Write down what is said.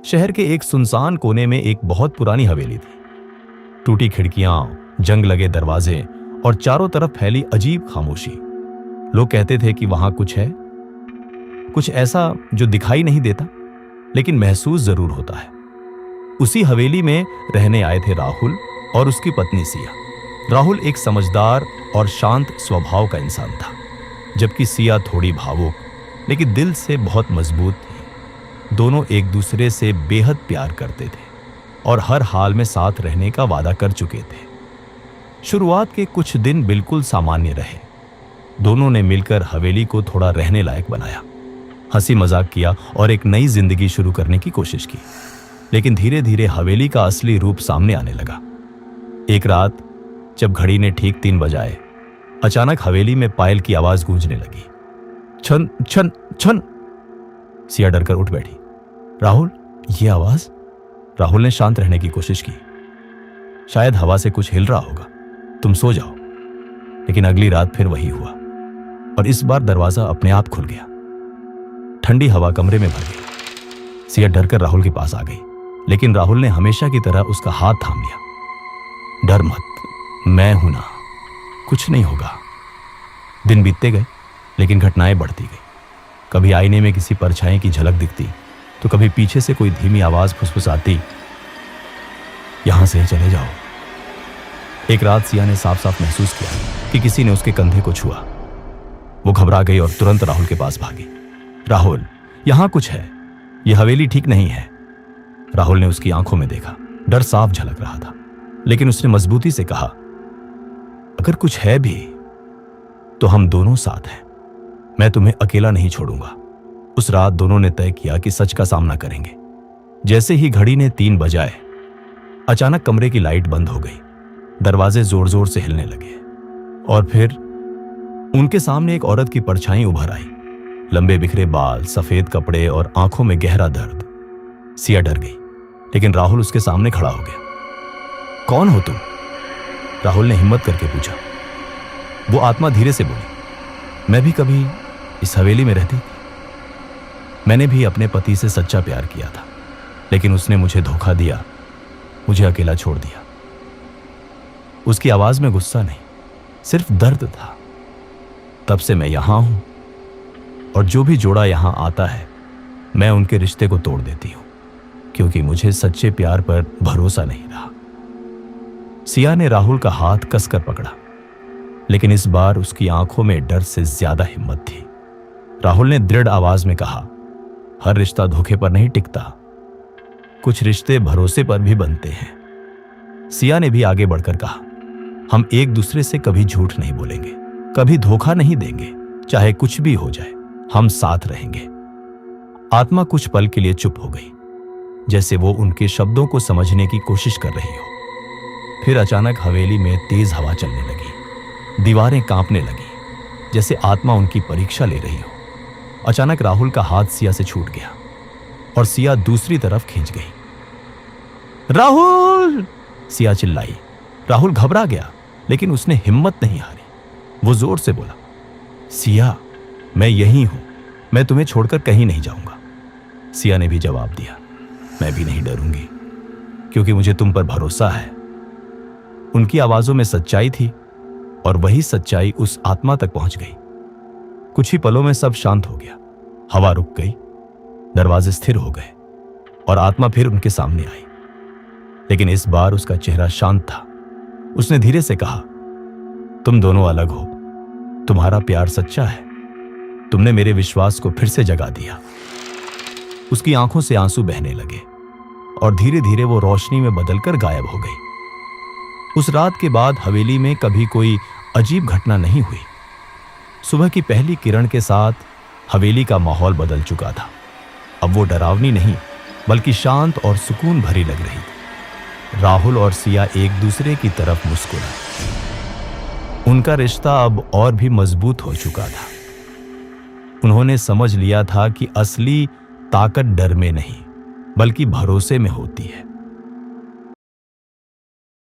शहर के एक सुनसान कोने में एक बहुत पुरानी हवेली थी। टूटी खिड़कियां, जंग लगे दरवाजे और चारों तरफ फैली अजीब खामोशी। लोग कहते थे कि वहां कुछ है, कुछ ऐसा जो दिखाई नहीं देता लेकिन महसूस जरूर होता है। उसी हवेली में रहने आए थे राहुल और उसकी पत्नी सिया। राहुल एक समझदार और शांत स्वभाव का इंसान था, जबकि सिया थोड़ी भावुक लेकिन दिल से बहुत मजबूत थी। दोनों एक दूसरे से बेहद प्यार करते थे और हर हाल में साथ रहने का वादा कर चुके थे। शुरुआत के कुछ दिन बिल्कुल सामान्य रहे। दोनों ने मिलकर हवेली को थोड़ा रहने लायक बनाया, हंसी मजाक किया और एक नई जिंदगी शुरू करने की कोशिश की। लेकिन धीरे धीरे हवेली का असली रूप सामने आने लगा। एक रात जब घड़ी ने ठीक 3 बजाए, अचानक हवेली में पायल की आवाज गूंजने लगी। छन छन छन। सिया डरकर उठ बैठी। राहुल, ये आवाज? राहुल ने शांत रहने की कोशिश की। शायद हवा से कुछ हिल रहा होगा, तुम सो जाओ। लेकिन अगली रात फिर वही हुआ और इस बार दरवाजा अपने आप खुल गया। ठंडी हवा कमरे में भर गई। सिया डरकर राहुल के पास आ गई, लेकिन राहुल ने हमेशा की तरह उसका हाथ थाम लिया। डर मत, मैं हूं ना, कुछ नहीं होगा। दिन बीतते गए लेकिन घटनाएं बढ़ती गई। कभी आईने में किसी परछाई की झलक दिखती तो कभी पीछे से कोई धीमी आवाज फुसफुसाती, यहां से चले जाओ। एक रात सिया ने साफ साफ महसूस किया कि किसी ने उसके कंधे को छुआ। वो घबरा गई और तुरंत राहुल के पास भागी। राहुल, यहां कुछ है, यह हवेली ठीक नहीं है। राहुल ने उसकी आंखों में देखा, डर साफ झलक रहा था, लेकिन उसने मजबूती से कहा, अगर कुछ है भी तो हम दोनों साथ हैं, मैं तुम्हें अकेला नहीं छोड़ूंगा। उस रात दोनों ने तय किया कि सच का सामना करेंगे। जैसे ही घड़ी ने 3 बजाए, अचानक कमरे की लाइट बंद हो गई, दरवाजे जोर जोर से हिलने लगे और फिर उनके सामने एक औरत की परछाई उभर आई। लंबे बिखरे बाल, सफेद कपड़े और आंखों में गहरा दर्द। सिया डर गई, लेकिन राहुल उसके सामने खड़ा हो गया। कौन हो तुम? राहुल ने हिम्मत करके पूछा। वो आत्मा धीरे से बोली, मैं भी कभी इस हवेली में रहती। मैंने भी अपने पति से सच्चा प्यार किया था, लेकिन उसने मुझे धोखा दिया, मुझे अकेला छोड़ दिया। उसकी आवाज में गुस्सा नहीं, सिर्फ दर्द था। तब से मैं यहां हूं और जो भी जोड़ा यहां आता है, मैं उनके रिश्ते को तोड़ देती हूं, क्योंकि मुझे सच्चे प्यार पर भरोसा नहीं रहा। सिया ने राहुल का हाथ कसकर पकड़ा, लेकिन इस बार उसकी आंखों में डर से ज्यादा हिम्मत थी। राहुल ने दृढ़ आवाज में कहा, हर रिश्ता धोखे पर नहीं टिकता, कुछ रिश्ते भरोसे पर भी बनते हैं। सिया ने भी आगे बढ़कर कहा, हम एक दूसरे से कभी झूठ नहीं बोलेंगे, कभी धोखा नहीं देंगे, चाहे कुछ भी हो जाए, हम साथ रहेंगे। आत्मा कुछ पल के लिए चुप हो गई, जैसे वो उनके शब्दों को समझने की कोशिश कर रही हो। फिर अचानक हवेली में तेज हवा चलने लगी, दीवारें कांपने लगी, जैसे आत्मा उनकी परीक्षा ले रही हो। अचानक राहुल का हाथ सिया से छूट गया और सिया दूसरी तरफ खींच गई। राहुल! सिया चिल्लाई। राहुल घबरा गया, लेकिन उसने हिम्मत नहीं हारी। वो जोर से बोला, सिया, मैं यहीं हूं, मैं तुम्हें छोड़कर कहीं नहीं जाऊंगा। सिया ने भी जवाब दिया, मैं भी नहीं डरूंगी, क्योंकि मुझे तुम पर भरोसा है। उनकी आवाजों में सच्चाई थी और वही सच्चाई उस आत्मा तक पहुंच गई। कुछ ही पलों में सब शांत हो गया। हवा रुक गई, दरवाजे स्थिर हो गए और आत्मा फिर उनके सामने आई, लेकिन इस बार उसका चेहरा शांत था। उसने धीरे से कहा, तुम दोनों अलग हो, तुम्हारा प्यार सच्चा है, तुमने मेरे विश्वास को फिर से जगा दिया। उसकी आंखों से आंसू बहने लगे और धीरे धीरे वो रोशनी में बदलकर गायब हो गई। उस रात के बाद हवेली में कभी कोई अजीब घटना नहीं हुई। सुबह की पहली किरण के साथ हवेली का माहौल बदल चुका था। अब वो डरावनी नहीं, बल्कि शांत और सुकून भरी लग रही थी। राहुल और सिया एक दूसरे की तरफ मुस्कुराए। उनका रिश्ता अब और भी मजबूत हो चुका था। उन्होंने समझ लिया था कि असली ताकत डर में नहीं, बल्कि भरोसे में होती है।